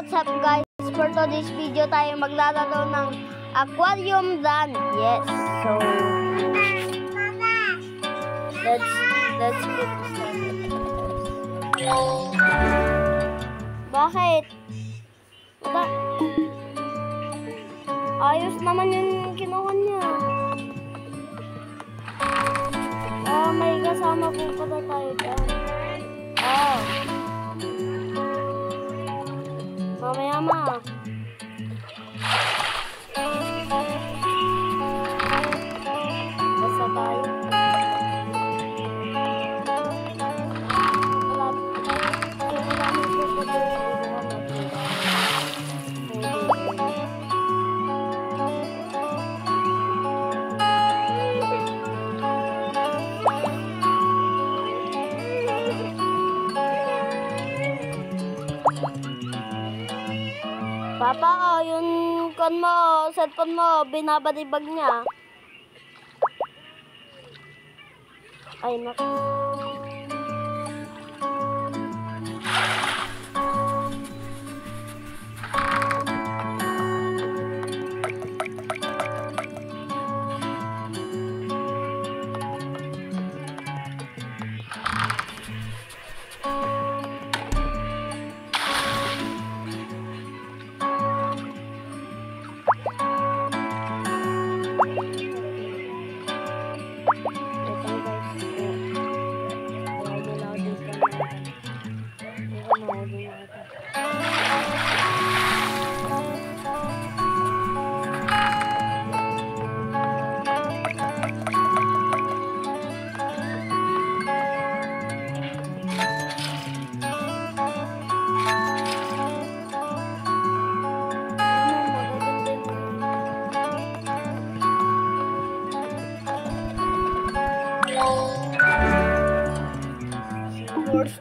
what's up guys? For today's video tayo maglalaro ng aquarium run. Yes, so let's get started. Bakit? Wala. Ayos naman yung kinuha niya. May kasama po pala tayo dyan. Mamaya ma. Basta tayo. Papa, yung cellphone mo, binabadibag niya. Ay, naku.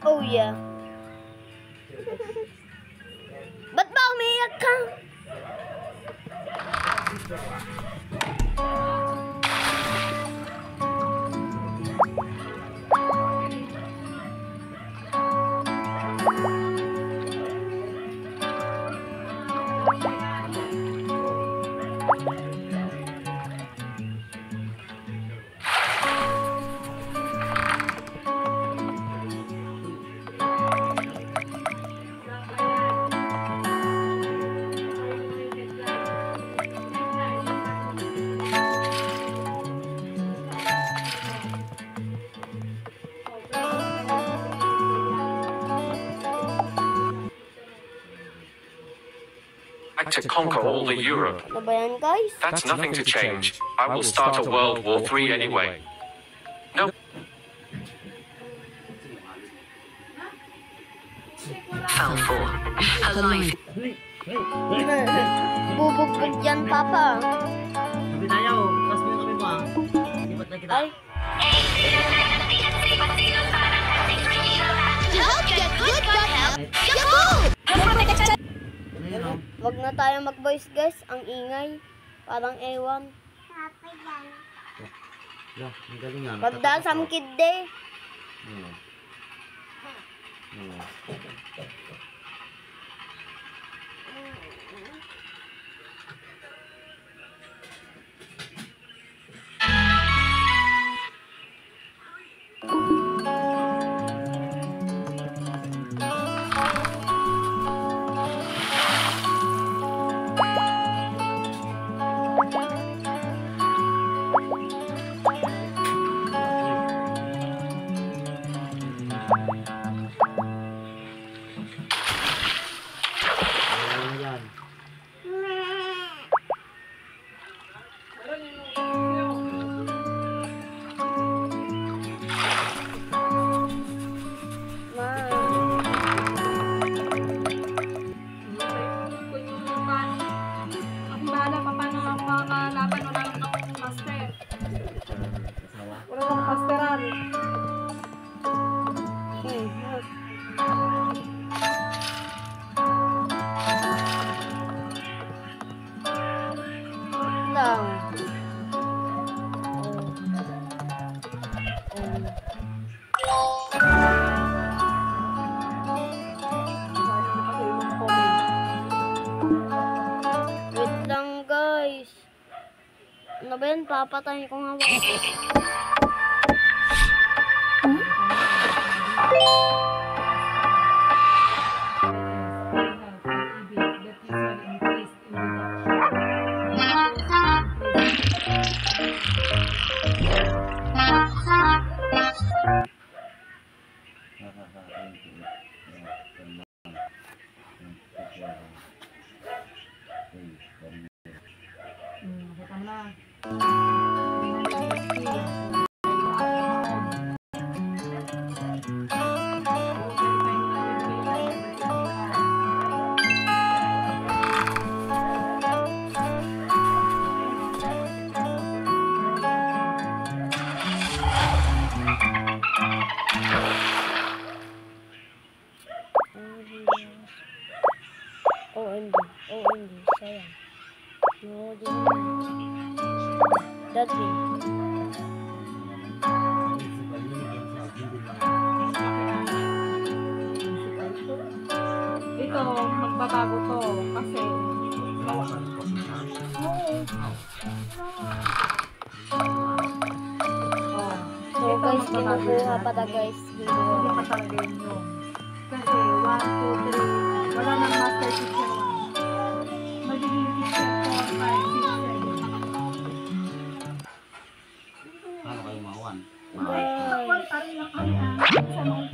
Oh yeah. Ba't ba umiyak ka? To conquer all the Europe. That's nothing to change. I will start a World War III anyway. No. Fell for alive. Bubugbog yan, Papa. Sabi tayo, kas mo yung kami mo ah. Lipat na kita. Ay. Wag na tayo mag-voice guys, ang ingay. Parang ewan. Pagda samkid de. papatayin ko nga ba? Nakita mo na. OMG, sayang. No, that way. Ito, magbabago to kasi So guys, kinukuha pa na guys. hindi pa talaga yun yun. Kasi 1, 2, 3, wala nang master teacher 1. Magiging teacher 4, 5, 6, 7. Paano kayo mawan? Parang lang kami sa mga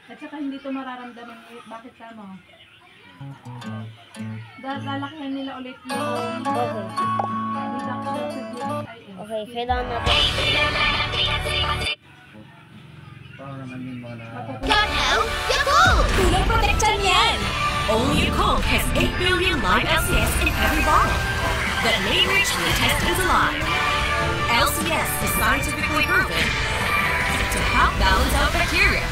at saka hindi to mararamdaman ulit. Bakit tama? Lalakihan nila ulit yung deduction sa GSIS. Okay, kailangan natin. Paano naman yung mga na... Kulang protection yan! Only Yakult has 8 billion live LCS in every bottle. That may richly test is alive. LCS is scientifically proven to help balance out bacteria,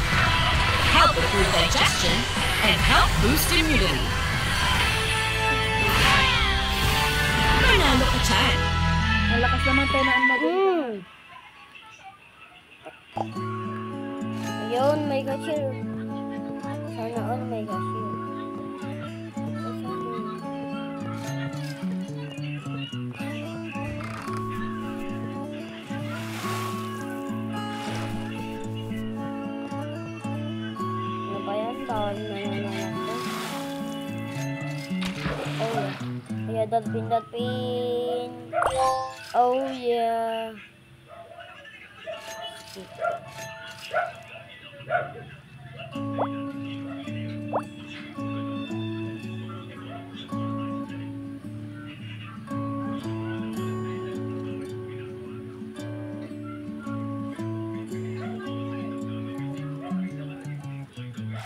help improve digestion, and help boost immunity. Manalo ka dyan! Malakas naman tayo na ang Ayun, may cashier. Sana all may cashier. Ano ba yan? Tawag na naman ako. Oh yeah. Yeah, that pin. Oh yeah.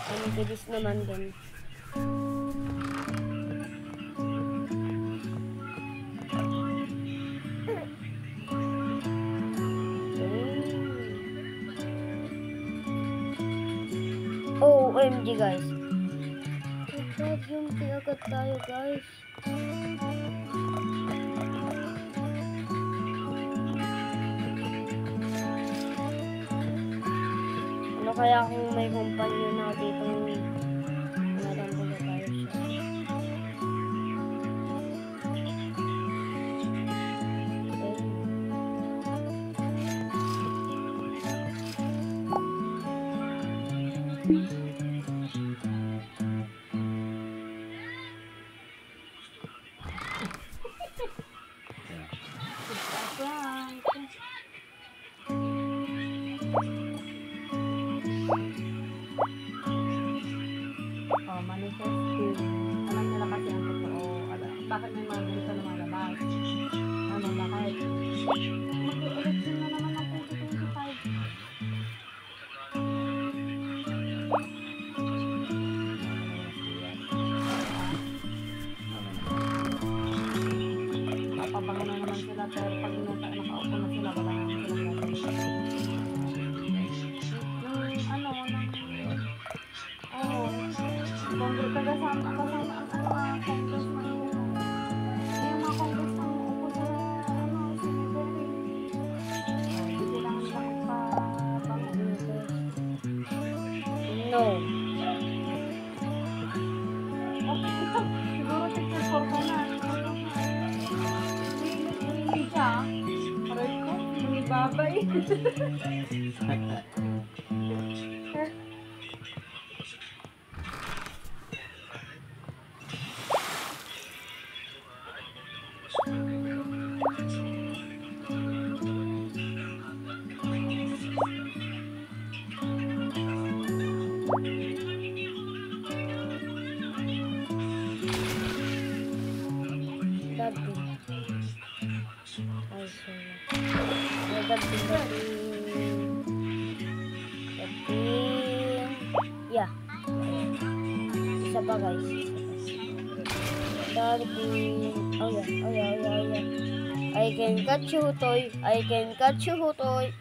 Ang bilis naman din. OMG guys. Grabe yung agad tayo guys. Ano kaya kung may companion na dito narambulo tayo siya. manifesting. Alam nila kasi ang totoo. Bakit may mga ganito na malabas? Ano na kahit mag-election na naman ang 2025. Papabango na naman sila pero pag nakaupo na sila wala na silang gagawin. siya. Aray ko, may babay. Yeah. Isa pa guys. Oh yeah. I can catch you, Hutoy. I can catch you, Hutoy.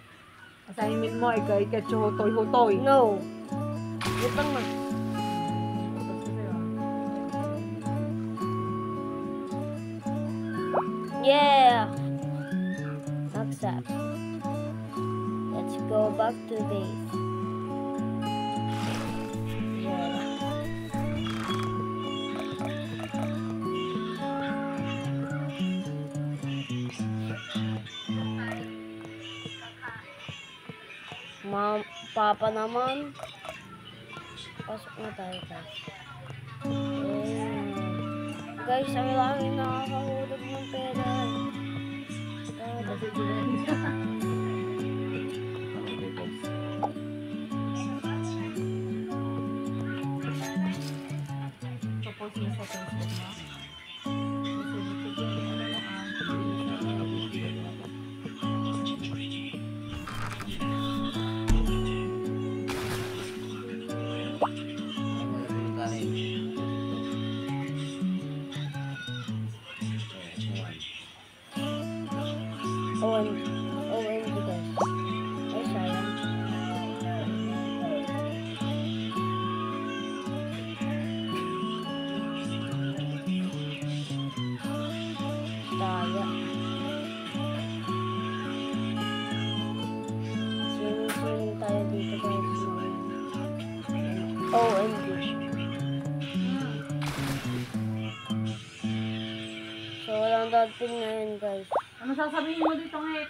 Assignment mo, ikaw ikat yung hutoy-hutoy. No. Lutang na. Yeah. Max up. Let's go back to base. Yeah. Papa naman. Pasok na tayo guys. Guys, ang laki nakakahulog ng pera. Suppose mo sa Facebook mo. OMG guys. Ay, sayang. Daya. Swimming tayo dito guys. OMG. So, walang dolphin ngayon guys. Ano sasabihin mo dito ngayon?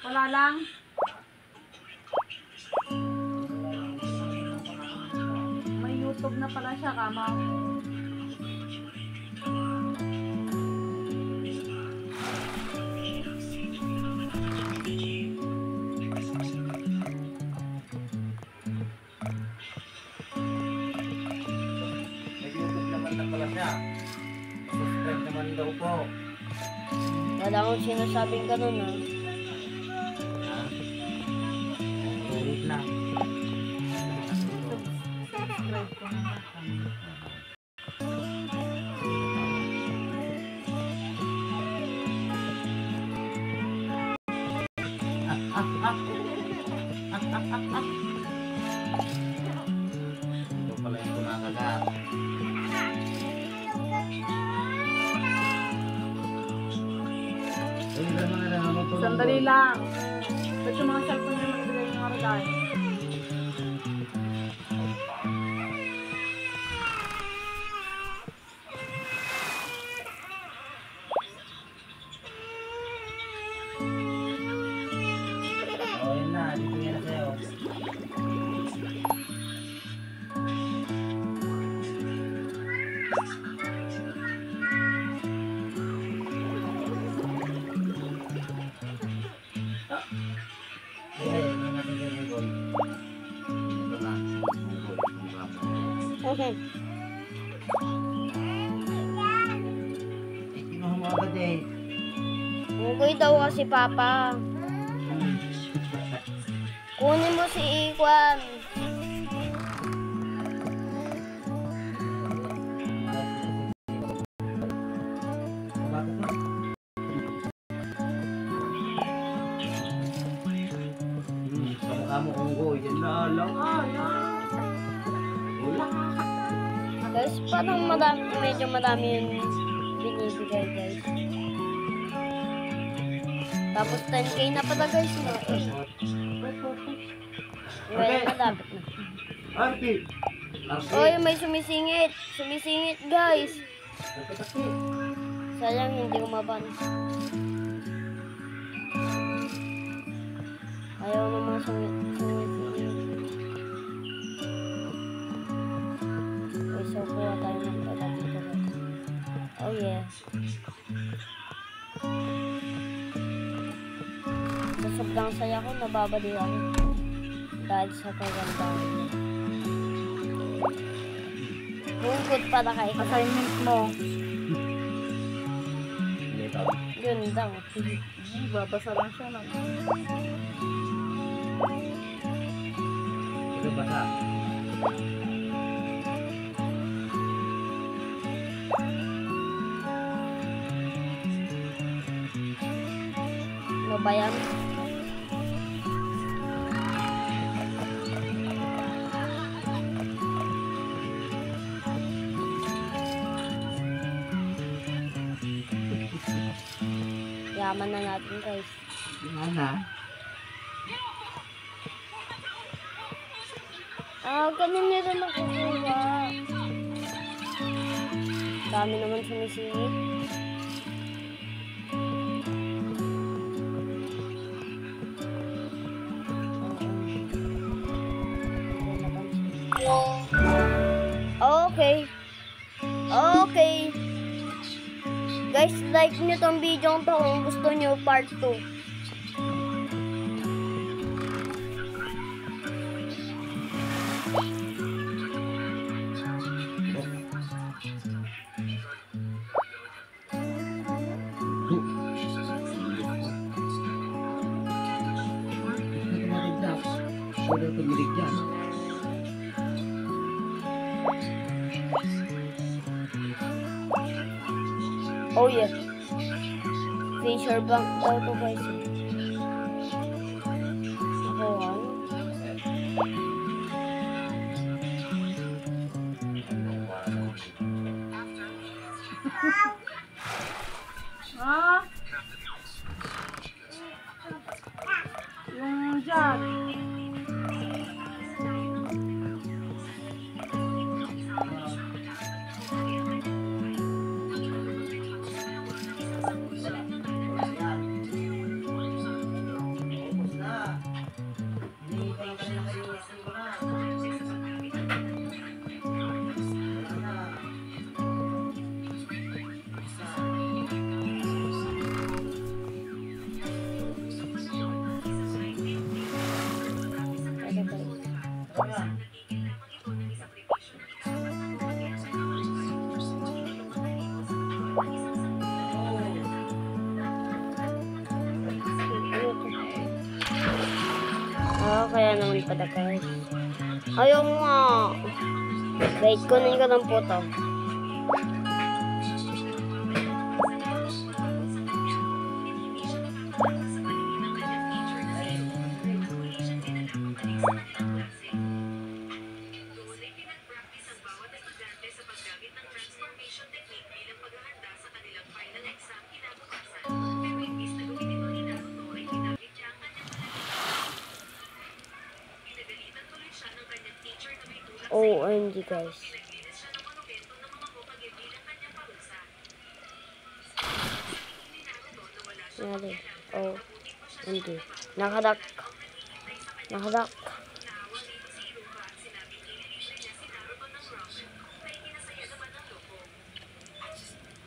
Wala lang? May YouTube na pala siya, kama. Nag-YouTube naman na pala siya. Subscribe naman daw po. Wala akong sinasabing ganun ha. Ulit lang. Subscribe ko na. Ito pala yung kumakagat. Sandali lang. Ba't yung mga cellphone niya magbigay ng aralan? Oh, yun na. Dito yan na sa'yo. Okay. Kinuha mo agad eh. Mugoy daw kasi Papa. Kunin mo si Ikwan. Bakit mo? Sa mukha mo unggoy. Yan na lang. Guys, parang medyo madami yung binibigay guys. Tapos 10k na pala guys no. Well, malapit na. Arki! Oy, may sumisingit. Sumisingit guys. Sayang hindi umaban. Ayaw naman sumisingit. Okay, so kuha tayo ng pala dito. Oh yeah. Sa sobrang saya ko, nababali ako. Dahil sa kagandahan niya. Hugot para kay Assignment mo. yun lang. Babasa lang siya. No? Ito basa. Ano ba yan? Yaman na natin guys. Mana? Ganun nyo rin nakukuha. Dami naman sumisingit. Okay. Okay. Guys, like nyo tong video to kung gusto nyo part 2. Udah pemilik jam. Oh yeah. Fisher bank daw to guys. Nakuha. Ha? Yung dyan. Ubus na. Hinihintay ka na kayo. Wala na. Ano guys? Ayan. Kaya naman pala guys. Ayaw mo nga. Wait, kunin ko ng photo. OMG guys. Nari. OMG. Nakadak. Nakadak.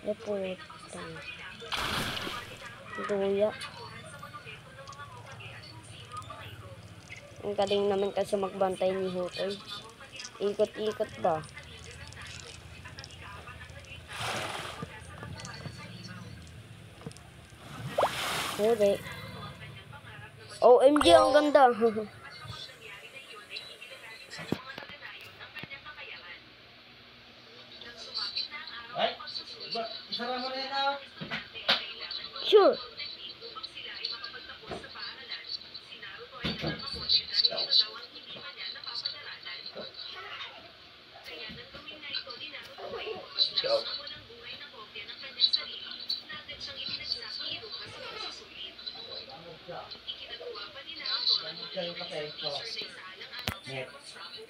Report. Duya. Ang galing naman kasi magbantay ni Hutoy. Ikot-ikot ba? Huli. OMG, ang ganda. Ay, isara mo na yan ah. Sure.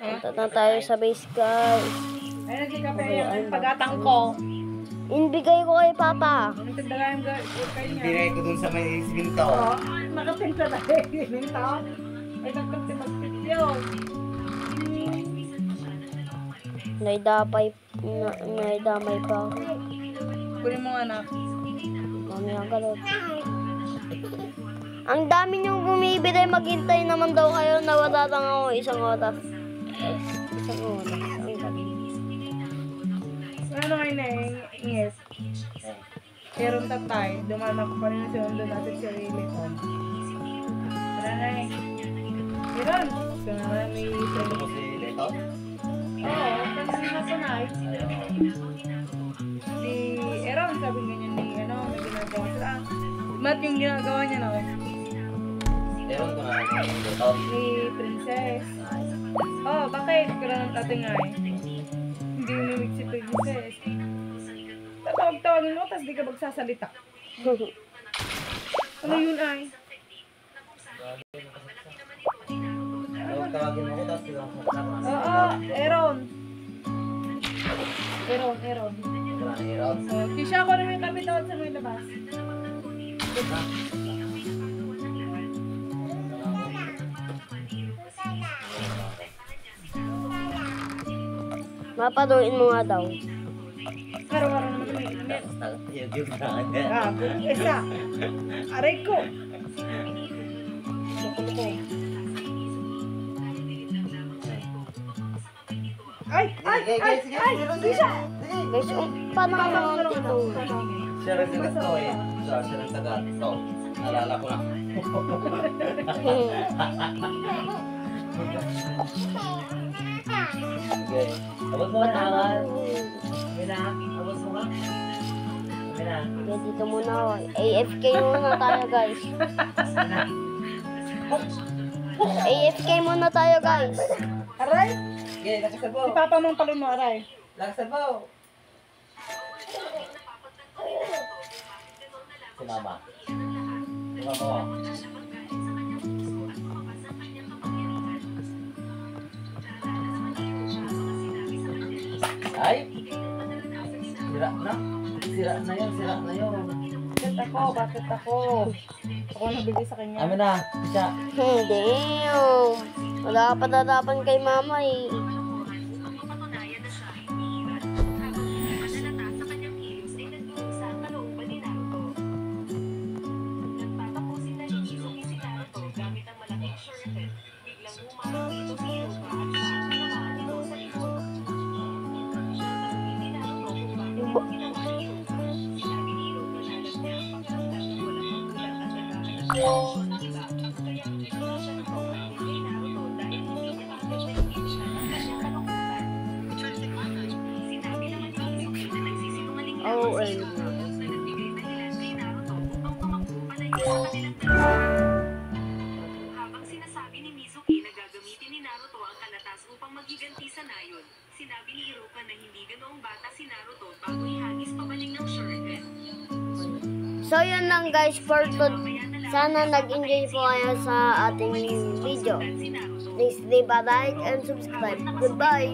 Punta na tayo sa base guys. Ay, nagkikape yung pagatang ko. Inbigay ko kay Papa. Ang tindagayan kayo niya. Binigay ko dun sa may siminto. Oo, nakatinta na eh. Minta. Ay, nagkanti magpityo. Naidamay pa ako. Kunin mo anak. Mami ang galot. Ang dami niyong bumibili, maghintay naman daw kayo na wala lang ako isang oras. Isang oras. Ang galing. Ano kayo na ingis? Meron tatay. Dumanak pa rin siya doon natin si Riley. Tara na eh. Meron. Kung naman may Ito mo si Leto? oo, kasi nga panay. Si Aaron, sabi ganyan ni may ginagawa sila. Mat yung ginagawa niya na Ewan ko na yung Leto. ni Princess. Oh, bakit? Kailan ng tatay nga eh. Hindi umimig si Princess. Tatawag-tawagin mo, tapos di ka magsasalita. Ano yun ay? Tawagin mo ko, tapos bilang ko kasama. Oo, Aaron. Aaron. Wala na hirap. Kisha ko naman kami tawag sa may labas. Mapaluin mo nga daw. Araw-araw naman kami. Yung na. Gago. Isa. Aray ko. Loko-loko. Ay! Kisha! Guys, paano ka naman dito? Siya rin yung ito eh. Siya rin taga ito. Nalala ko na. Okay. Abot mo na naman. Kami na. Abot mo ka. Kami na. Okay, dito muna ako. AFK muna tayo, guys. AFK muna tayo, guys. Aray! Okay, Si nakasabaw. Papa mong palun mo, aray. Nakasabaw. Si Mama. Si Mama mo. Ay! Sira na. Sira na yun. Bakit ako? Ako nabigay sa kanya. Amin na. Siya. Hindi. Wala ka patatapan kay Mama eh. Oh, Habang sinasabi ni Mizuki na gagamitin ni Naruto ang kalatas upang magiganti sa Nayon, sinabi ni Iruka na hindi ganoong bata si Naruto bago ihagis pabalik ng Shuriken. so yun lang guys for today. Sana nag-enjoy po kayo sa ating video. Please leave a like and subscribe. Goodbye!